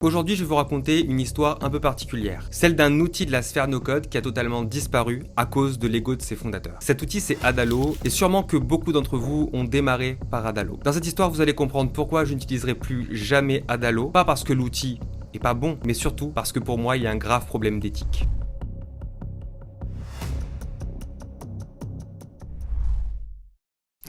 Aujourd'hui, je vais vous raconter une histoire un peu particulière, celle d'un outil de la sphère no-code qui a totalement disparu à cause de l'ego de ses fondateurs. Cet outil, c'est Adalo, et sûrement que beaucoup d'entre vous ont démarré par Adalo. Dans cette histoire, vous allez comprendre pourquoi je n'utiliserai plus jamais Adalo, pas parce que l'outil est pas bon, mais surtout parce que pour moi, il y a un grave problème d'éthique.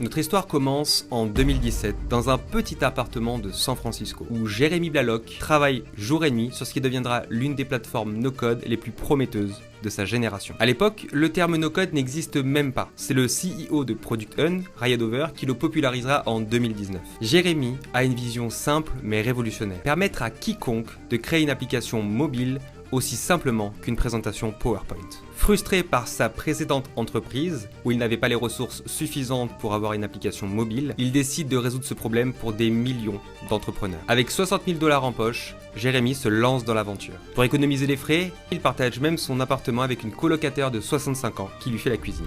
Notre histoire commence en 2017 dans un petit appartement de San Francisco où Jérémy Blalock travaille jour et nuit sur ce qui deviendra l'une des plateformes no-code les plus prometteuses de sa génération. À l'époque, le terme no-code n'existe même pas. C'est le CEO de Product Hunt, Ryan Dover, qui le popularisera en 2019. Jérémy a une vision simple mais révolutionnaire. Permettre à quiconque de créer une application mobile aussi simplement qu'une présentation PowerPoint. Frustré par sa précédente entreprise, où il n'avait pas les ressources suffisantes pour avoir une application mobile, il décide de résoudre ce problème pour des millions d'entrepreneurs. Avec 60 000 $ en poche, Jérémy se lance dans l'aventure. Pour économiser les frais, il partage même son appartement avec une colocataire de 65 ans qui lui fait la cuisine.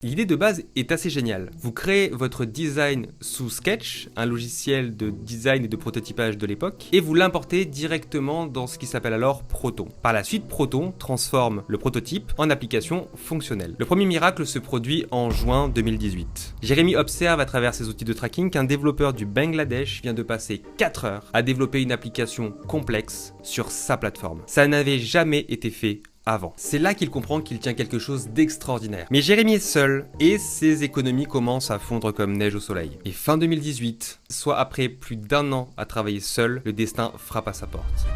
L'idée de base est assez géniale. Vous créez votre design sous Sketch, un logiciel de design et de prototypage de l'époque, et vous l'importez directement dans ce qui s'appelle alors Proton. Par la suite, Proton transforme le prototype en application fonctionnelle. Le premier miracle se produit en juin 2018. Jérémy observe à travers ses outils de tracking qu'un développeur du Bangladesh vient de passer 4 heures à développer une application complexe sur sa plateforme. Ça n'avait jamais été fait avant. C'est là qu'il comprend qu'il tient quelque chose d'extraordinaire. Mais Jérémy est seul et ses économies commencent à fondre comme neige au soleil. Et fin 2018, soit après plus d'1 an à travailler seul, le destin frappe à sa porte.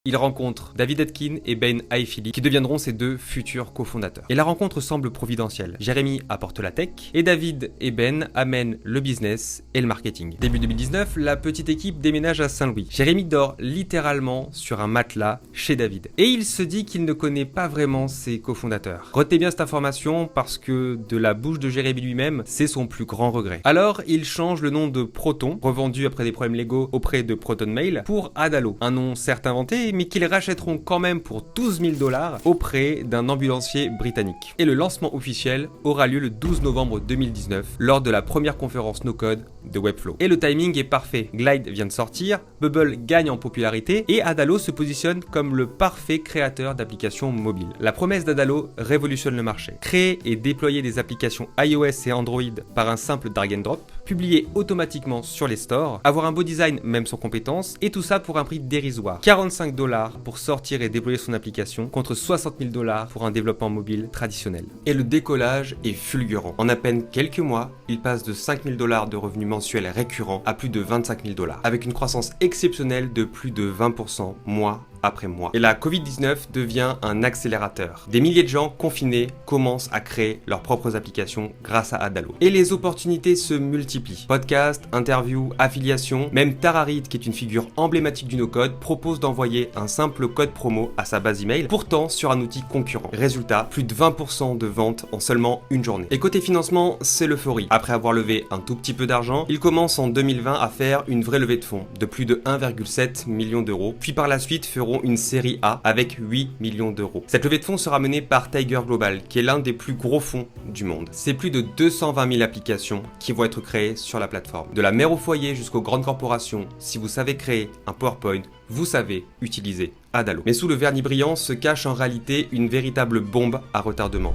Il rencontre David Etkin et Ben Haifili qui deviendront ses deux futurs cofondateurs. Et la rencontre semble providentielle. Jérémy apporte la tech et David et Ben amènent le business et le marketing. Début 2019, la petite équipe déménage à Saint-Louis. Jérémy dort littéralement sur un matelas chez David. Et il se dit qu'il ne connaît pas vraiment ses cofondateurs. Retenez bien cette information parce que de la bouche de Jérémy lui-même, c'est son plus grand regret. Alors, il change le nom de Proton, revendu après des problèmes légaux auprès de Proton Mail, pour Adalo. Un nom certes inventé, mais qu'ils rachèteront quand même pour 12 000 $ auprès d'un ambulancier britannique. Et le lancement officiel aura lieu le 12 novembre 2019 lors de la première conférence no-code de Webflow. Et le timing est parfait. Glide vient de sortir, Bubble gagne en popularité et Adalo se positionne comme le parfait créateur d'applications mobiles. La promesse d'Adalo révolutionne le marché. Créer et déployer des applications iOS et Android par un simple drag and drop, publier automatiquement sur les stores, avoir un beau design même sans compétences, et tout ça pour un prix dérisoire. 45 $ pour sortir et déployer son application contre 60 000 $ pour un développement mobile traditionnel. Et le décollage est fulgurant. En à peine quelques mois, il passe de 5 000 $ de revenus mensuels récurrents à plus de 25 000 $, avec une croissance exceptionnelle de plus de 20% mois après mois. Et la Covid-19 devient un accélérateur. Des milliers de gens confinés commencent à créer leurs propres applications grâce à Adalo. Et les opportunités se multiplient. Podcasts, interviews, affiliations, même Tararid, qui est une figure emblématique du no-code, propose d'envoyer un simple code promo à sa base email, pourtant sur un outil concurrent. Résultat, plus de 20% de ventes en seulement une journée. Et côté financement, c'est l'euphorie. Après avoir levé un tout petit peu d'argent, il commence en 2020 à faire une vraie levée de fonds de plus de 1,7 million €, puis par la suite feront une série A avec 8 millions €. Cette levée de fonds sera menée par Tiger Global, qui est l'un des plus gros fonds du monde. C'est plus de 220 000 applications qui vont être créées sur la plateforme. De la mère au foyer jusqu'aux grandes corporations, si vous savez créer un PowerPoint, vous savez utiliser Adalo. Mais sous le vernis brillant se cache en réalité une véritable bombe à retardement.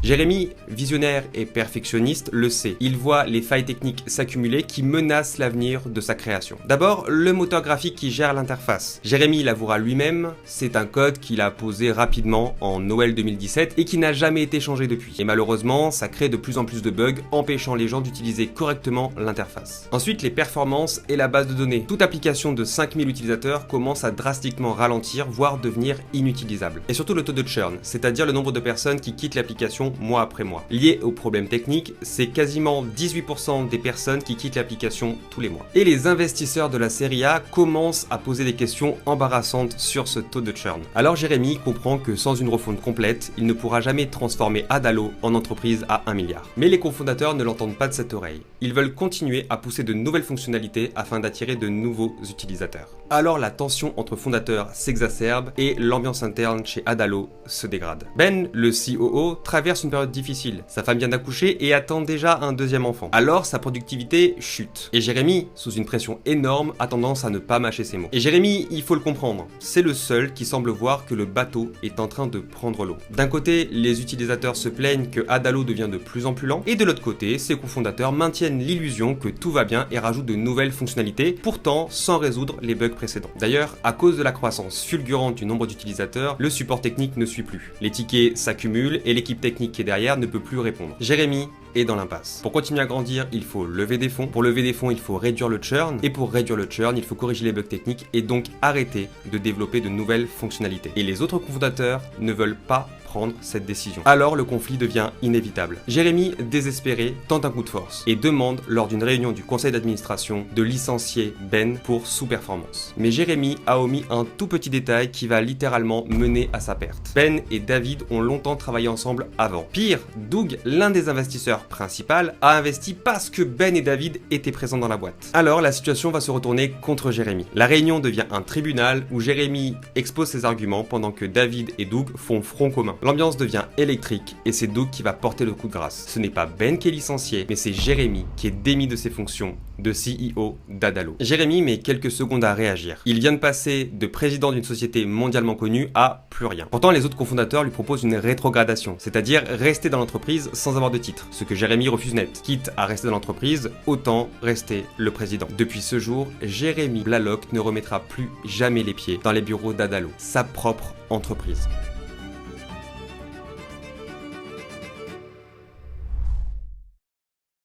Jérémy, visionnaire et perfectionniste, le sait. Il voit les failles techniques s'accumuler qui menacent l'avenir de sa création. D'abord, le moteur graphique qui gère l'interface. Jérémy l'avouera lui-même, c'est un code qu'il a posé rapidement en Noël 2017 et qui n'a jamais été changé depuis. Et malheureusement, ça crée de plus en plus de bugs, empêchant les gens d'utiliser correctement l'interface. Ensuite, les performances et la base de données. Toute application de 5000 utilisateurs commence à drastiquement ralentir, voire devenir inutilisable. Et surtout le taux de churn, c'est-à-dire le nombre de personnes qui quittent l'application l'application mois après mois. Lié aux problèmes techniques, c'est quasiment 18% des personnes qui quittent l'application tous les mois. Et les investisseurs de la série A commencent à poser des questions embarrassantes sur ce taux de churn. Alors Jérémy comprend que sans une refonte complète, il ne pourra jamais transformer Adalo en entreprise à 1 milliard. Mais les cofondateurs ne l'entendent pas de cette oreille. Ils veulent continuer à pousser de nouvelles fonctionnalités afin d'attirer de nouveaux utilisateurs. Alors la tension entre fondateurs s'exacerbe et l'ambiance interne chez Adalo se dégrade. Ben, le COO, traverse une période difficile. Sa femme vient d'accoucher et attend déjà un deuxième enfant. Alors sa productivité chute. Et Jérémy, sous une pression énorme, a tendance à ne pas mâcher ses mots. Et Jérémy, il faut le comprendre, c'est le seul qui semble voir que le bateau est en train de prendre l'eau. D'un côté, les utilisateurs se plaignent que Adalo devient de plus en plus lent, et de l'autre côté, ses cofondateurs maintiennent l'illusion que tout va bien et rajoutent de nouvelles fonctionnalités, pourtant sans résoudre les bugs précédents. D'ailleurs, à cause de la croissance fulgurante du nombre d'utilisateurs, le support technique ne suit plus. Les tickets s'accumulent et l'équipe technique qui est derrière ne peut plus répondre. Jérémy est dans l'impasse. Pour continuer à grandir, il faut lever des fonds. Pour lever des fonds, il faut réduire le churn. Et pour réduire le churn, il faut corriger les bugs techniques et donc arrêter de développer de nouvelles fonctionnalités. Et les autres cofondateurs ne veulent pas prendre cette décision. Alors le conflit devient inévitable. Jérémy, désespéré, tente un coup de force et demande lors d'une réunion du conseil d'administration de licencier Ben pour sous-performance. Mais Jérémy a omis un tout petit détail qui va littéralement mener à sa perte. Ben et David ont longtemps travaillé ensemble avant. Pire, Doug, l'un des investisseurs principaux, a investi parce que Ben et David étaient présents dans la boîte. Alors la situation va se retourner contre Jérémy. La réunion devient un tribunal où Jérémy expose ses arguments pendant que David et Doug font front commun. L'ambiance devient électrique et c'est Doug qui va porter le coup de grâce. Ce n'est pas Ben qui est licencié, mais c'est Jérémy qui est démis de ses fonctions de CEO d'Adalo. Jérémy met quelques secondes à réagir. Il vient de passer de président d'une société mondialement connue à plus rien. Pourtant, les autres cofondateurs lui proposent une rétrogradation, c'est-à-dire rester dans l'entreprise sans avoir de titre, ce que Jérémy refuse net. Quitte à rester dans l'entreprise, autant rester le président. Depuis ce jour, Jérémy Blalock ne remettra plus jamais les pieds dans les bureaux d'Adalo, sa propre entreprise.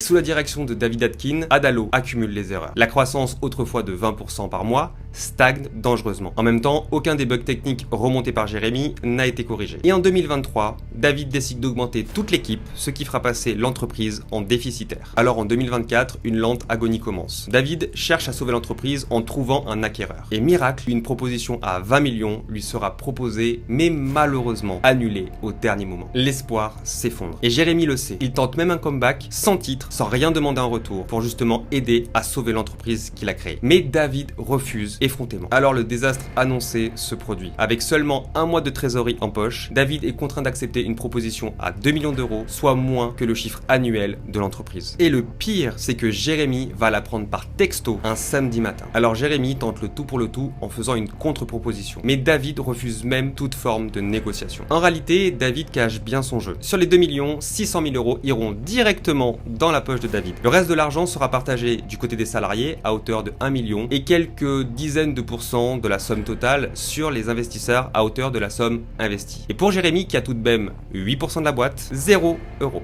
Sous la direction de David Atkin, Adalo accumule les erreurs. La croissance, autrefois de 20% par mois, stagne dangereusement. En même temps, aucun des bugs techniques remontés par Jérémy n'a été corrigé. Et en 2023, David décide d'augmenter toute l'équipe, ce qui fera passer l'entreprise en déficitaire. Alors en 2024, une lente agonie commence. David cherche à sauver l'entreprise en trouvant un acquéreur. Et miracle, une proposition à 20 millions lui sera proposée, mais malheureusement annulée au dernier moment. L'espoir s'effondre. Et Jérémy le sait. Il tente même un comeback sans titre, sans rien demander en retour, pour justement aider à sauver l'entreprise qu'il a créée. Mais David refuse effrontément. Alors le désastre annoncé se produit. Avec seulement un mois de trésorerie en poche, David est contraint d'accepter une proposition à 2 millions d'euros, soit moins que le chiffre annuel de l'entreprise. Et le pire, c'est que Jérémy va la prendre par texto un samedi matin. Alors Jérémy tente le tout pour le tout en faisant une contre-proposition. Mais David refuse même toute forme de négociation. En réalité, David cache bien son jeu. Sur les 2 millions, 600 000 euros iront directement dans la poche de David. Le reste de l'argent sera partagé du côté des salariés à hauteur de 1 million et quelques dizaines de pourcents de la somme totale sur les investisseurs à hauteur de la somme investie. Et pour Jérémy qui a tout de même 8% de la boîte, 0 euros.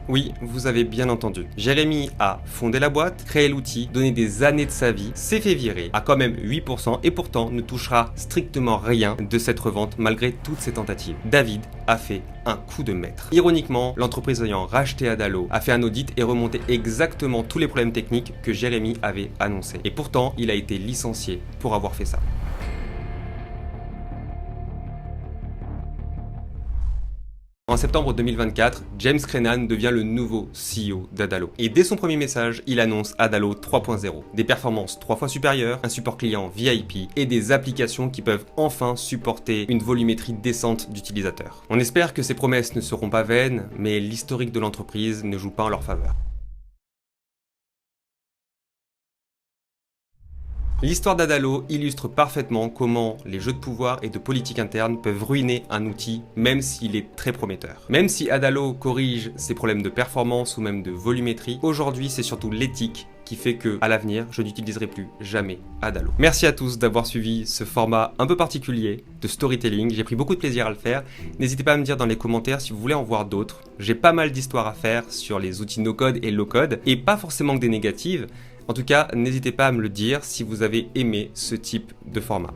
Oui, vous avez bien entendu. Jérémy a fondé la boîte, créé l'outil, donné des années de sa vie, s'est fait virer, a quand même 8% et pourtant ne touchera strictement rien de cette revente malgré toutes ses tentatives. David a fait un coup de maître. Ironiquement, l'entreprise ayant racheté Adalo a fait un audit et remonté exactement tous les problèmes techniques que Jérémy avait annoncés. Et pourtant, il a été licencié pour avoir fait ça. En septembre 2024, James Crennan devient le nouveau CEO d'Adalo. Et dès son premier message, il annonce Adalo 3.0. Des performances 3 fois supérieures, un support client VIP et des applications qui peuvent enfin supporter une volumétrie décente d'utilisateurs. On espère que ces promesses ne seront pas vaines, mais l'historique de l'entreprise ne joue pas en leur faveur. L'histoire d'Adalo illustre parfaitement comment les jeux de pouvoir et de politique interne peuvent ruiner un outil même s'il est très prometteur. Même si Adalo corrige ses problèmes de performance ou même de volumétrie, aujourd'hui c'est surtout l'éthique qui fait que, à l'avenir, je n'utiliserai plus jamais Adalo. Merci à tous d'avoir suivi ce format un peu particulier de storytelling. J'ai pris beaucoup de plaisir à le faire. N'hésitez pas à me dire dans les commentaires si vous voulez en voir d'autres. J'ai pas mal d'histoires à faire sur les outils no-code et low-code, et pas forcément que des négatives. En tout cas, n'hésitez pas à me le dire si vous avez aimé ce type de format.